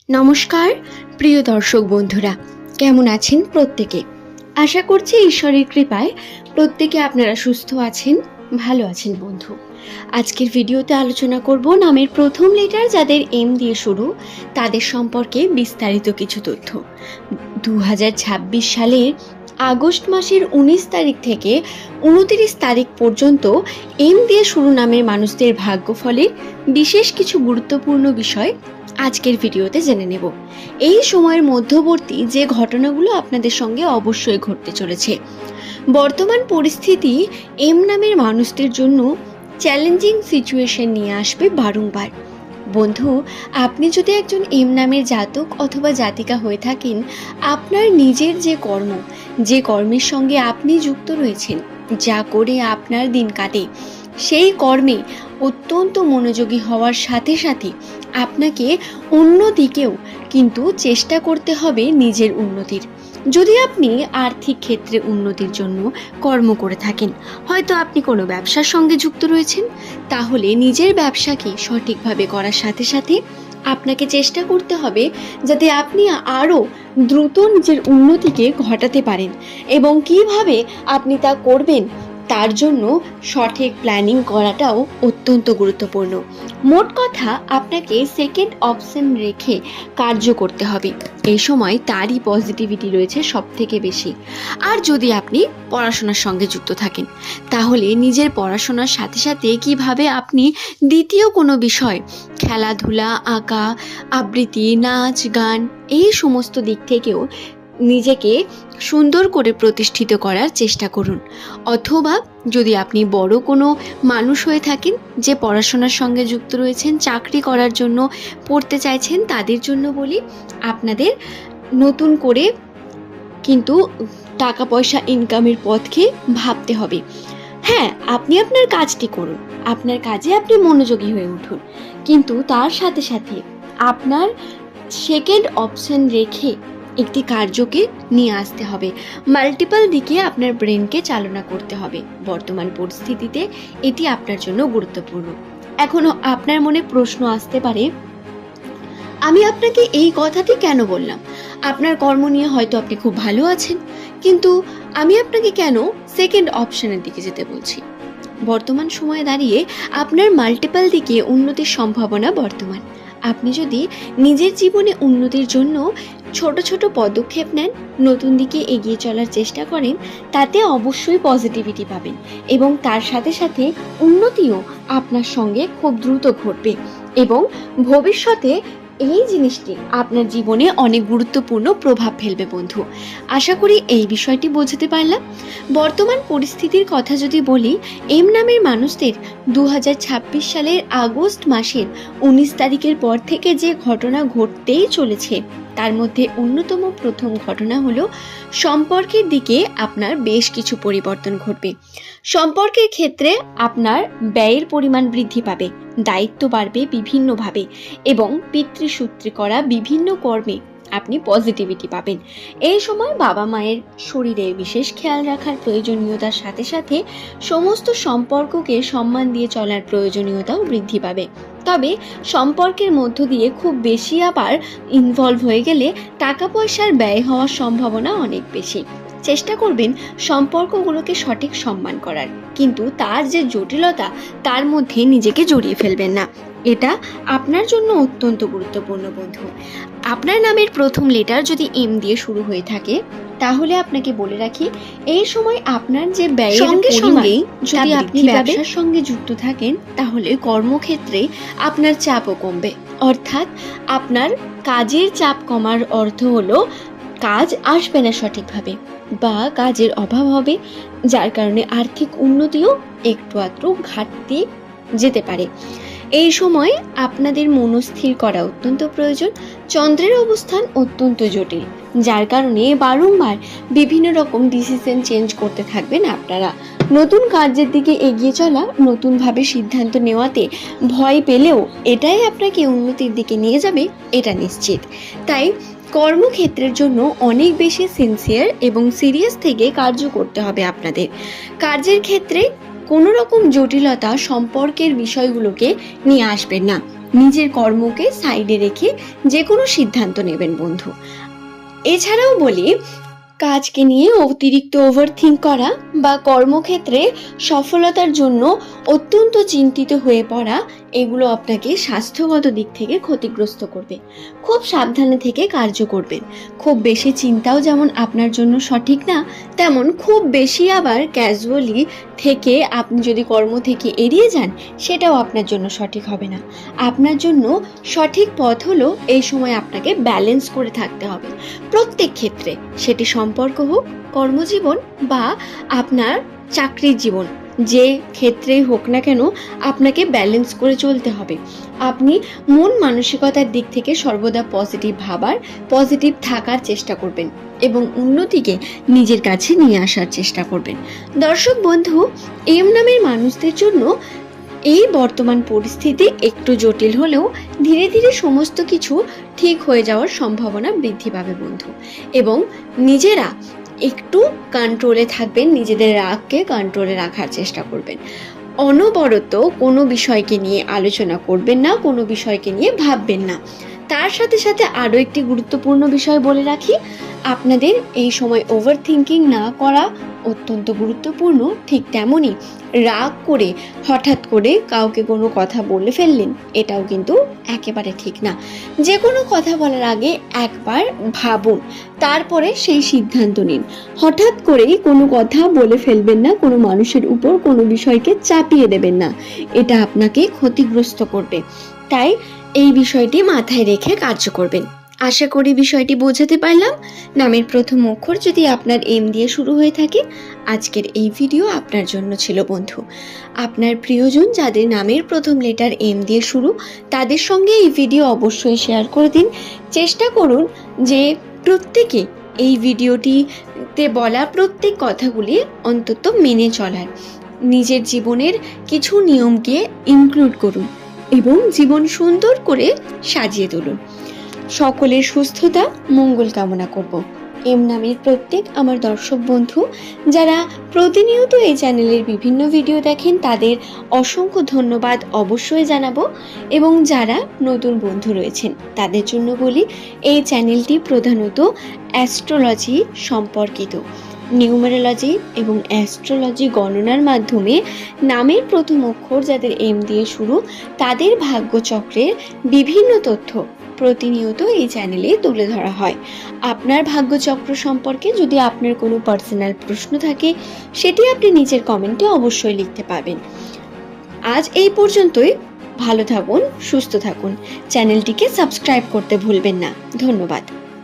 নমস্কার প্রিয় দর্শক বন্ধুরা, কেমন আছেন প্রত্যেকে? আশা করছি ঈশ্বরের কৃপায় প্রত্যেকে আপনারা সুস্থ আছেন, ভালো আছেন। বন্ধু, আজকের ভিডিওতে আলোচনা করব নামের প্রথম লেটার যাদের এম দিয়ে শুরু তাদের সম্পর্কে বিস্তারিত কিছু তথ্য। 2026 সালের আগস্ট মাসের 19 তারিখ থেকে 29 তারিখ পর্যন্ত এম দিয়ে শুরু নামের মানুষদের ভাগ্যফলের বিশেষ কিছু গুরুত্বপূর্ণ বিষয় আজকের ভিডিওতে জেনে নেব। এই সময়ের মধ্যবর্তী যে ঘটনাগুলো আপনাদের সঙ্গে অবশ্যই ঘটতে চলেছে। বর্তমান পরিস্থিতি এম নামের মানুষদের জন্য চ্যালেঞ্জিং সিচুয়েশন নিয়ে আসবে বারংবার। বন্ধু, আপনি যদি একজন এম নামের জাতক অথবা জাতিকা হয়ে থাকেন, আপনার নিজের যে কর্মের সঙ্গে আপনি যুক্ত রয়েছেন, যা করে আপনার দিন কাটে, সেই কর্মে অত্যন্ত মনোযোগী হওয়ার সাথে সাথে আপনাকে অন্যদিকেও কিন্তু চেষ্টা করতে হবে নিজের উন্নতির। যদি আপনি আর্থিক ক্ষেত্রে উন্নতির জন্য কর্ম করে থাকেন, হয়তো আপনি কোনো ব্যবসার সঙ্গে যুক্ত রয়েছেন, তাহলে নিজের ব্যবসাকে সঠিকভাবে করার সাথে সাথে আপনাকে চেষ্টা করতে হবে যাতে আপনি আরও দ্রুত নিজের উন্নতিকে ঘটাতে পারেন, এবং কিভাবে আপনি তা করবেন তার জন্য সঠিক প্ল্যানিং করাটাও অত্যন্ত গুরুত্বপূর্ণ। মোট কথা, আপনাকে সেকেন্ড অপশন রেখে কার্য করতে হবে। এই সময় তারই পজিটিভিটি রয়েছে সব থেকে বেশি। আর যদি আপনি পড়াশোনার সঙ্গে যুক্ত থাকেন, তাহলে নিজের পড়াশোনার সাথে সাথে কিভাবে আপনি দ্বিতীয় কোনো বিষয়, খেলাধুলা, আঁকা, আবৃত্তি, নাচ, গান, এই সমস্ত দিক থেকেও নিজেকে সুন্দর করে প্রতিষ্ঠিত করার চেষ্টা করুন। অথবা যদি আপনি বড় কোনো মানুষ হয়ে থাকেন যে পড়াশোনার সঙ্গে যুক্ত রয়েছেন, চাকরি করার জন্য পড়তে চাইছেন, তাদের জন্য বলি, আপনাদের নতুন করে কিন্তু টাকা পয়সা ইনকামের পথকে ভাবতে হবে। হ্যাঁ, আপনি আপনার কাজটি করুন, আপনার কাজে আপনি মনোযোগী হয়ে উঠুন, কিন্তু তার সাথে সাথে আপনার সেকেন্ড অপশন রেখে একটি কার্যকে নিয়ে আসতে হবে। মাল্টিপল দিকে আপনার ব্রেনকে চালনা করতে হবে। বর্তমান পরিস্থিতিতে এটি আপনার জন্য গুরুত্বপূর্ণ। এখনো আপনার মনে প্রশ্ন আসতে পারে, আমি আপনাকে এই কথাটি কেন বললাম? আপনার কর্ম নিয়ে হয়তো আপনি খুব ভালো আছেন, কিন্তু আমি আপনাকে কেন সেকেন্ড অপশনের দিকে যেতে বলছি? বর্তমান সময়ে দাঁড়িয়ে আপনার মাল্টিপল দিকে উন্নতির সম্ভাবনা বর্তমান। আপনি যদি নিজের জীবনে উন্নতির জন্য ছোট ছোট পদক্ষেপ নেন, নতুন দিকে এগিয়ে চলার চেষ্টা করেন, তাতে অবশ্যই পজিটিভিটি পাবেন, এবং তার সাথে সাথে উন্নতিও আপনার সঙ্গে খুব দ্রুত ঘটবে, এবং ভবিষ্যতে এই জিনিসটি আপনার জীবনে অনেক গুরুত্বপূর্ণ প্রভাব ফেলবে। বন্ধু, আশা করি এই বিষয়টি বোঝাতে পারলাম। বর্তমান পরিস্থিতির কথা যদি বলি, এম নামের মানুষদের 2026 সালের আগস্ট মাসের 19 তারিখের পর থেকে যে ঘটনা ঘটতেই চলেছে, তার মধ্যে অন্যতম প্রথম ঘটনা হলো সম্পর্কের দিকে আপনার বেশ কিছু পরিবর্তন ঘটবে। সম্পর্কের ক্ষেত্রে আপনার ব্যয়ের পরিমাণ বৃদ্ধি পাবে, দায়িত্ব বাড়বে বিভিন্নভাবে, এবং পিতৃসূত্রে করা বিভিন্ন কর্মে আপনি পজিটিভিটি পাবেন। এই সময় বাবা মায়ের শরীরের বিশেষ খেয়াল রাখার প্রয়োজনীয়তার সাথে সাথে সমস্ত সম্পর্ককে সম্মান দিয়ে চলার প্রয়োজনীয়তাও বৃদ্ধি পাবে। তবে সম্পর্কের মধ্য দিয়ে খুব বেশি আবার ইনভলভ হয়ে গেলে টাকা পয়সার ব্যয় হওয়ার সম্ভাবনা অনেক বেশি। চেষ্টা করবেন সম্পর্কগুলোকে সঠিক সম্মান করার, কিন্তু তার যে জটিলতা, তার মধ্যে নিজেকে জড়িয়ে ফেলবেন না। এটা আপনার জন্য অত্যন্ত গুরুত্বপূর্ণ। বন্ধু, আপনার নামের প্রথম লেটার যদি এম দিয়ে শুরু হয়ে থাকে, তাহলে আপনাকে বলে রাখি, এই সময় আপনার যে ব্যয়ের সঙ্গে যদি আপনি ব্যবসার সঙ্গে যুক্ত থাকেন, তাহলে কর্মক্ষেত্রে আপনার চাপও কমবে। অর্থাৎ আপনার কাজের চাপ কমার অর্থ হলো কাজ আসবে না সঠিকভাবে, বা কাজের অভাব হবে, যার কারণে আর্থিক উন্নতিও একটু আধটু ঘাটতি যেতে পারে। এই সময় আপনাদের মনস্থির করা অত্যন্ত প্রয়োজন। চন্দ্রের অবস্থান অত্যন্ত জটিল, যার কারণে বারংবার বিভিন্ন রকম ডিসিশন চেঞ্জ করতে থাকবেন আপনারা। নতুন কার্যের দিকে এগিয়ে চলা, নতুনভাবে সিদ্ধান্ত নেওয়াতে ভয় পেলেও এটাই আপনাকে উন্নতির দিকে নিয়ে যাবে, এটা নিশ্চিত। তাই কর্মক্ষেত্রের জন্য অনেক বেশি সিনসিয়ার এবং সিরিয়াস থেকে কার্য করতে হবে আপনাদের। কার্যের ক্ষেত্রে কোনো রকম জটিলতা সম্পর্কের বিষয়গুলোকে নিয়ে আসবেন না। নিজের কর্মকে সাইডে রেখে যে কোনো সিদ্ধান্ত নেবেন বন্ধু। এছাড়াও বলি, কাজকে নিয়ে অতিরিক্ত ওভারথিঙ্ক করা বা কর্মক্ষেত্রে সফলতার জন্য অত্যন্ত চিন্তিত হয়ে পড়া, এগুলো আপনাকে স্বাস্থ্যগত দিক থেকে ক্ষতিগ্রস্ত করবে। খুব সাবধানে থেকে কার্য করবেন। খুব বেশি চিন্তাও যেমন আপনার জন্য সঠিক না, তেমন খুব বেশি আবার ক্যাজুয়ালি থেকে আপনি যদি কর্ম থেকে এড়িয়ে যান, সেটাও আপনার জন্য সঠিক হবে না। আপনার জন্য সঠিক পথ হলো এই সময় আপনাকে ব্যালেন্স করে থাকতে হবে প্রত্যেক ক্ষেত্রে, সেটি সম্পর্ক হোক, কর্মজীবন বা আপনার চাকরির জীবন, যে ক্ষেত্রেই হোক না কেন আপনাকে ব্যালেন্স করে চলতে হবে। আপনি মন মানসিকতার দিক থেকে সর্বদা পজিটিভ ভাবার, পজিটিভ থাকার চেষ্টা করবেন এবং উন্নতিকে নিজের কাছে নিয়ে আসার চেষ্টা করবেন। দর্শক বন্ধু, এম নামের মানুষদের জন্য এই বর্তমান পরিস্থিতি একটু জটিল হলেও ধীরে ধীরে সমস্ত কিছু ঠিক হয়ে যাওয়ার সম্ভাবনা বৃদ্ধি পাবে বন্ধু। এবং নিজেরা একটু কন্ট্রোলে থাকবেন, নিজেদের রাগকে কন্ট্রোলে রাখার চেষ্টা করবেন। অনবরত কোনো বিষয়কে নিয়ে আলোচনা করবেন না, কোনো বিষয়কে নিয়ে ভাববেন না। তার সাথে সাথে আরও একটি গুরুত্বপূর্ণ বিষয় বলে রাখি, আপনাদের এই সময় ওভার থিঙ্কিং না করা অত্যন্ত গুরুত্বপূর্ণ। ঠিক তেমনই রাগ করে হঠাৎ করে কাউকে কোনো কথা বলে ফেললেন, এটাও কিন্তু একেবারে ঠিক না। যে কোনো কথা বলার আগে একবার ভাবুন, তারপরে সেই সিদ্ধান্ত নিন। হঠাৎ করেই কোনো কথা বলে ফেলবেন না, কোনো মানুষের উপর কোনো বিষয়কে চাপিয়ে দেবেন না, এটা আপনাকে ক্ষতিগ্রস্ত করবে। তাই এই বিষয়টি মাথায় রেখে কার্য করবেন। আশা করি বিষয়টি বোঝাতে পারলাম। নামের প্রথম অক্ষর যদি আপনার এম দিয়ে শুরু হয়ে থাকে, আজকের এই ভিডিও আপনার জন্য ছিল বন্ধু। আপনার প্রিয়জন যাদের নামের প্রথম লেটার এম দিয়ে শুরু, তাদের সঙ্গে এই ভিডিও অবশ্যই শেয়ার করে দিন। চেষ্টা করুন যে প্রত্যেকে এই ভিডিওটিতে বলা প্রত্যেক কথাগুলি অন্তত মেনে চলার। নিজের জীবনের কিছু নিয়মকে ইনক্লুড করুন এবং জীবন সুন্দর করে সাজিয়ে তুলুন। সকলের সুস্থতা, মঙ্গল কামনা করব। এম নামের প্রত্যেক আমার দর্শক বন্ধু যারা প্রতিনিয়ত এই চ্যানেলের বিভিন্ন ভিডিও দেখেন, তাদের অসংখ্য ধন্যবাদ অবশ্যই জানাবো। এবং যারা নতুন বন্ধু রয়েছেন তাদের জন্য বলি, এই চ্যানেলটি প্রধানত অ্যাস্ট্রোলজি সম্পর্কিত। নিউমেরোলজি এবং অ্যাস্ট্রোলজি গণনার মাধ্যমে নামের প্রথম অক্ষর যাদের এম দিয়ে শুরু, তাদের ভাগ্যচক্রের বিভিন্ন তথ্য প্রতিনিয়ত এই চ্যানেলে তুলে ধরা হয়। আপনার ভাগ্যচক্র সম্পর্কে যদি আপনার কোনো পার্সোনাল প্রশ্ন থাকে, সেটি আপনি নিচের কমেন্টে অবশ্যই লিখতে পারবেন। আজ এই পর্যন্তই। ভালো থাকুন, সুস্থ থাকুন। চ্যানেলটিকে সাবস্ক্রাইব করতে ভুলবেন না। ধন্যবাদ।